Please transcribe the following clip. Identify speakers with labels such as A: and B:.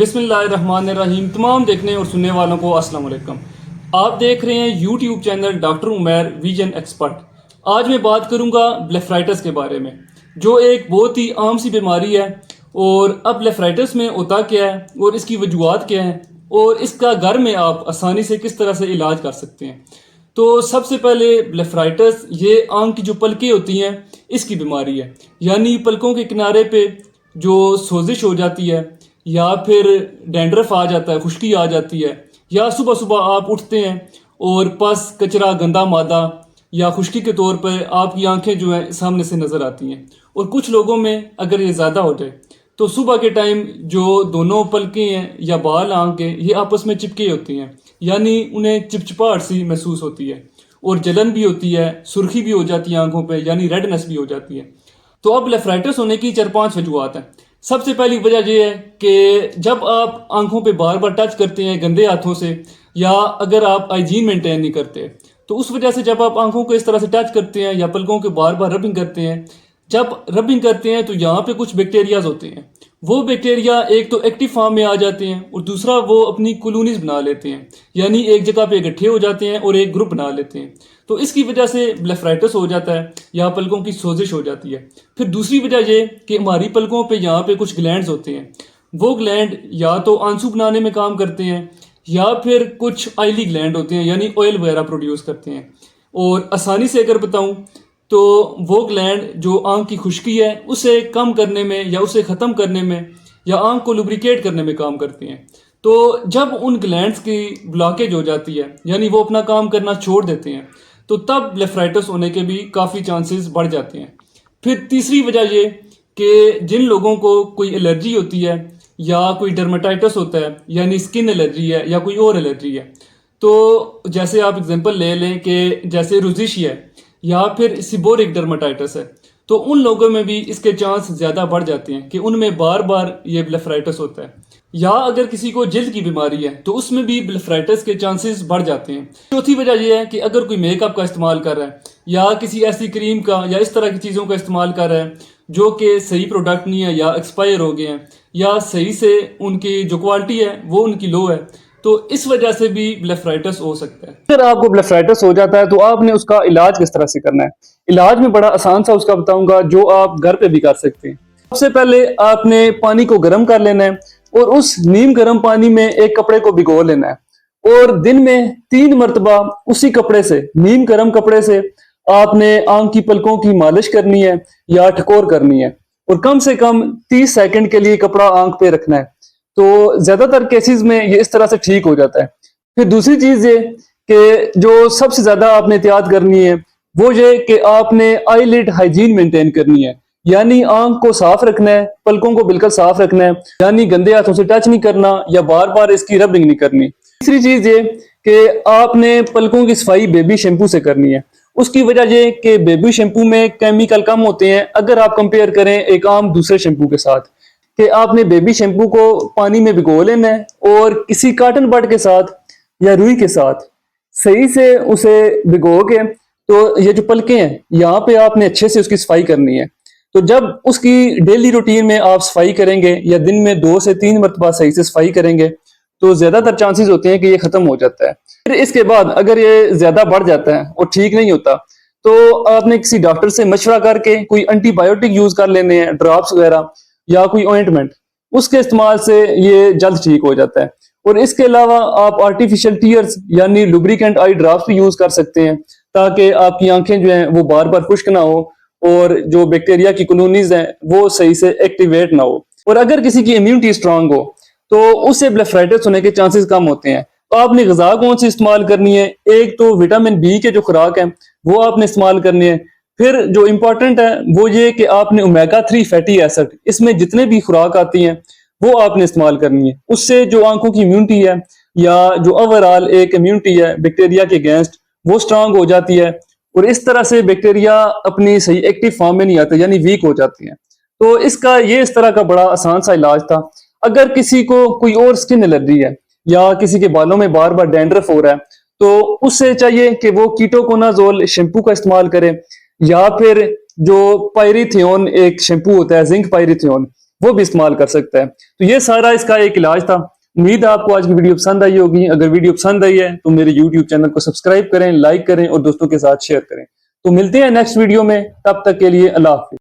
A: बिस्मिल्लाहिर्रहमानिर्रहीम। तमाम देखने और सुनने वालों को अस्सलाम वालेकुम। आप देख रहे हैं YouTube channel doctor Umair vision expert. आज मैं बात करूंगा ब्लेफराइटिस के बारे में, जो एक बहुत ही आम सी बीमारी है। और अब ब्लेफराइटिस में होता क्या है और इसकी वजूहात क्या हैं और इसका घर में आप आसानी से किस तरह से इलाज कर सकते हैं। तो सबसे पहले ब्लेफराइटिस ये आंख की जो पलकें होती हैं इसकी बीमारी है, यानी पलकों के किनारे पे जो सोजिश हो जाती है या फिर डैंड्रफ आ जाता है, खुश्की आ जाती है, या सुबह सुबह आप उठते हैं और पस कचरा गंदा मादा या खुश्की के तौर पर आपकी आंखें जो हैं सामने से नज़र आती हैं। और कुछ लोगों में अगर ये ज़्यादा हो जाए तो सुबह के टाइम जो दोनों पलकें हैं या बाल आंख के ये आपस में चिपके होती हैं, यानी उन्हें चिपचिपाहट सी महसूस होती है और जलन भी होती है, सुर्खी भी हो जाती है आंखों पे, यानी रेडनेस भी हो जाती है। तो अब ब्लेफराइटिस होने की 4-5 वजूहत हैं। सबसे पहली वजह यह है कि जब आप आंखों पे बार बार टच करते हैं गंदे हाथों से, या अगर आप हाइजीन मेंटेन नहीं करते, तो उस वजह से जब आप आंखों को इस तरह से टच करते हैं या पलकों के बार बार रबिंग करते हैं, जब रबिंग करते हैं तो यहाँ पे कुछ बैक्टीरियाज होते हैं। वो बैक्टीरिया एक तो एक्टिव फॉर्म में आ जाते हैं और दूसरा वो अपनी कॉलोनीज बना लेते हैं, यानी एक जगह पे इकट्ठे हो जाते हैं और एक ग्रुप बना लेते हैं। तो इसकी वजह से ब्लेफराइटिस हो जाता है या पलकों की सोजिश हो जाती है। फिर दूसरी वजह ये कि हमारी पलकों पे यहाँ पे कुछ ग्लैंड्स होते हैं। वो ग्लैंड या तो आंसू बनाने में काम करते हैं या फिर कुछ ऑयली ग्लैंड होते हैं, यानी ऑयल वगैरह प्रोड्यूस करते हैं। और आसानी से अगर बताऊं तो वो ग्लैंड जो आंख की खुश्की है उसे कम करने में या उसे ख़त्म करने में या आंख को लुब्रिकेट करने में काम करते हैं। तो जब उन ग्लैंड्स की ब्लॉकेज हो जाती है, यानी वो अपना काम करना छोड़ देते हैं, तो तब ब्लेफराइटिस होने के भी काफ़ी चांसेस बढ़ जाते हैं। फिर तीसरी वजह ये कि जिन लोगों को कोई एलर्जी होती है या कोई डर्मेटाइटिस होता है, यानी स्किन एलर्जी है या कोई और एलर्जी है, तो जैसे आप एग्जांपल ले लें कि जैसे रोज़ेशिया है या फिर सिबोरिक डर्मेटाइटिस है, तो उन लोगों में भी इसके चांस ज़्यादा बढ़ जाते हैं कि उनमें बार बार ये ब्लेफराइटिस होता है। या अगर किसी को जल्द की बीमारी है तो उसमें भी ब्लेफराइटिस के चांसेस बढ़ जाते हैं। चौथी वजह यह है कि अगर कोई मेकअप का इस्तेमाल कर रहा है या किसी ऐसी क्रीम का या इस तरह की चीज़ों का इस्तेमाल कर रहा है जो कि सही प्रोडक्ट नहीं है या एक्सपायर हो गए हैं या सही से उनकी जो क्वालिटी है वो उनकी लो है, तो इस वजह से भी ब्लेफराइटिस हो सकता है। अगर आपको ब्लेफराइटिस हो जाता है तो आपने उसका इलाज किस तरह से करना है। इलाज में बड़ा आसान सा उसका बताऊंगा जो आप घर पे भी कर सकते हैं। सबसे पहले आपने पानी को गर्म कर लेना है और उस नीम गर्म पानी में एक कपड़े को भिगो लेना है और दिन में 3 मरतबा उसी कपड़े से, नीम गर्म कपड़े से आपने आंख की पलकों की मालिश करनी है या ठकोर करनी है और कम से कम 30 सेकंड के लिए कपड़ा आंख पे रखना है। तो ज्यादातर केसेस में ये इस तरह से ठीक हो जाता है। फिर दूसरी चीज ये कि जो सबसे ज्यादा आपने एहतियात करनी है वो ये कि आपने आईलिड हाइजीन मेंटेन करनी है, यानी आंख को साफ रखना है, पलकों को बिल्कुल साफ रखना है, यानी गंदे हाथों से टच नहीं करना या बार बार इसकी रबिंग नहीं करनी। तीसरी चीज ये कि आपने पलकों की सफाई बेबी शैम्पू से करनी है। उसकी वजह ये कि बेबी शैम्पू में केमिकल कम होते हैं अगर आप कंपेयर करें एक आम दूसरे शैम्पू के साथ। कि आपने बेबी शैम्पू को पानी में भिगो लेना है और किसी कॉटन बड के साथ या रुई के साथ सही से उसे भिगो के, तो ये जो पलकें हैं यहाँ पे आपने अच्छे से उसकी सफाई करनी है। तो जब उसकी डेली रूटीन में आप सफाई करेंगे या दिन में 2 से 3 मरतबा सही से सफाई करेंगे तो ज्यादातर चांसेस होते हैं कि ये खत्म हो जाता है। फिर इसके बाद अगर ये ज्यादा बढ़ जाता है और ठीक नहीं होता तो आपने किसी डॉक्टर से मशवरा करके कोई एंटीबायोटिक यूज कर लेने हैं, ड्रॉप्स वगैरह या कोई ऑइंटमेंट, उसके इस्तेमाल से ये जल्द ठीक हो जाता है। और इसके अलावा आप आर्टिफिशियल टीयर्स यानी लुब्रिकेंट आई ड्रॉप्स भी यूज कर सकते हैं ताकि आपकी आंखें जो हैं वो बार बार खुश्क ना हो और जो बैक्टीरिया की कॉलोनीज हैं वो सही से एक्टिवेट ना हो। और अगर किसी की इम्यूनिटी स्ट्रांग हो तो उससे ब्लेफराइटिस होने के चांसेस कम होते हैं। तो आपने ग़िज़ा कौन सी इस्तेमाल करनी है, एक तो विटामिन बी के जो खुराक है वो आपने इस्तेमाल करनी है। फिर जो इंपॉर्टेंट है वो ये कि आपने ओमेगा 3 फैटी एसिड, इसमें जितने भी खुराक आती हैं वो आपने इस्तेमाल करनी है। उससे जो आंखों की इम्यूनिटी है या जो ओवरऑल एक इम्यूनिटी है बैक्टीरिया के अगेंस्ट वो स्ट्रांग हो जाती है और इस तरह से बैक्टीरिया अपनी सही एक्टिव फॉर्म में नहीं आते, यानी वीक हो जाती हैं। तो इसका ये इस तरह का बड़ा आसान सा इलाज था। अगर किसी को कोई और स्किन एलर्जी है या किसी के बालों में बार बार डैंड्रफ हो रहा है तो उससे चाहिए कि वो कीटोकोनाजोल शैम्पू का इस्तेमाल करे या फिर जो पायरीथियोन एक शैम्पू होता है, जिंक पायरीथियोन, वो भी इस्तेमाल कर सकता है। तो ये सारा इसका एक इलाज था। उम्मीद है आपको आज की वीडियो पसंद आई होगी। अगर वीडियो पसंद आई है तो मेरे YouTube चैनल को सब्सक्राइब करें, लाइक करें और दोस्तों के साथ शेयर करें। तो मिलते हैं नेक्स्ट वीडियो में, तब तक के लिए अल्लाह हाफिज।